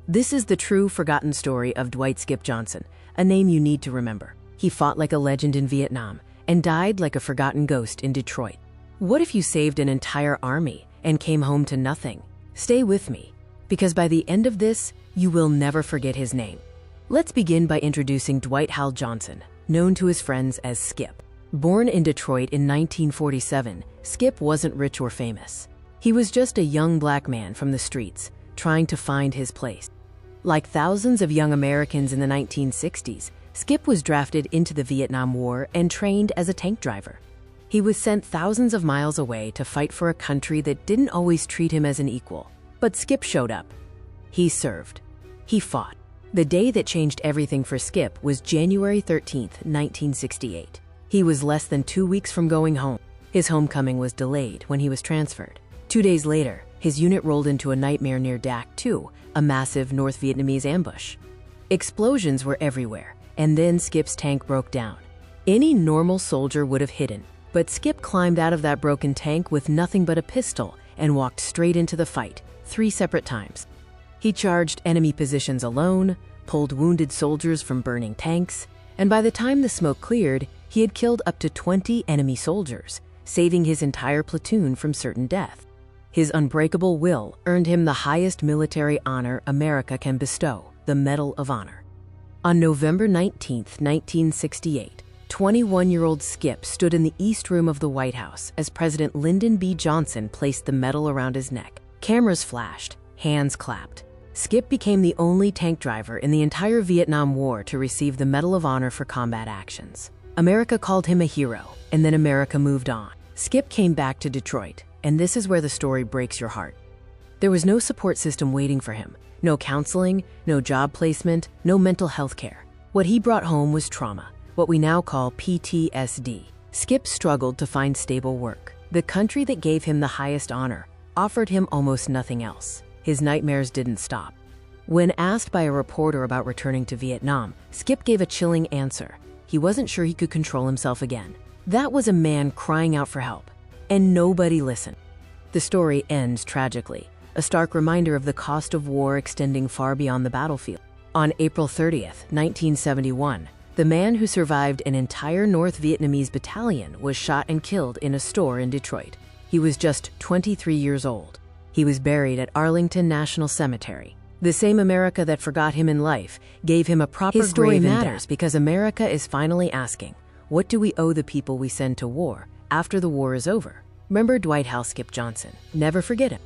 This is the true forgotten story of Dwight "Skip" Johnson, a name you need to remember. He fought like a legend in Vietnam and died like a forgotten ghost in Detroit. What if you saved an entire army and came home to nothing? Stay with me, because by the end of this, you will never forget his name. Let's begin by introducing Dwight Hal Johnson, known to his friends as Skip. Born in Detroit in 1947, Skip wasn't rich or famous. He was just a young black man from the streets, trying to find his place. Like thousands of young Americans in the 1960s, Skip was drafted into the Vietnam War and trained as a tank driver. He was sent thousands of miles away to fight for a country that didn't always treat him as an equal. But Skip showed up. He served. He fought. The day that changed everything for Skip was January 13th, 1968. He was less than 2 weeks from going home. His homecoming was delayed when he was transferred. 2 days later, his unit rolled into a nightmare near Dak 2, a massive North Vietnamese ambush. Explosions were everywhere, and then Skip's tank broke down. Any normal soldier would have hidden, but Skip climbed out of that broken tank with nothing but a pistol and walked straight into the fight, 3 separate times. He charged enemy positions alone, pulled wounded soldiers from burning tanks, and by the time the smoke cleared, he had killed up to 20 enemy soldiers, saving his entire platoon from certain death. His unbreakable will earned him the highest military honor America can bestow, the Medal of Honor. On November 19, 1968, 21-year-old Skip stood in the East Room of the White House as President Lyndon B. Johnson placed the medal around his neck. Cameras flashed, hands clapped. Skip became the only tank driver in the entire Vietnam War to receive the Medal of Honor for combat actions. America called him a hero, and then America moved on. Skip came back to Detroit, and this is where the story breaks your heart. There was no support system waiting for him, no counseling, no job placement, no mental health care. What he brought home was trauma, what we now call PTSD. Skip struggled to find stable work. The country that gave him the highest honor offered him almost nothing else. His nightmares didn't stop. When asked by a reporter about returning to Vietnam, Skip gave a chilling answer. He wasn't sure he could control himself again. That was a man crying out for help, and nobody listened. The story ends tragically, a stark reminder of the cost of war extending far beyond the battlefield. On April 30th, 1971, the man who survived an entire North Vietnamese battalion was shot and killed in a store in Detroit. He was just 23 years old. He was buried at Arlington National Cemetery. The same America that forgot him in life gave him a proper grave. His story matters because America is finally asking, what do we owe the people we send to war after the war is over? Remember Dwight Hal "Skip" Johnson. Never forget him.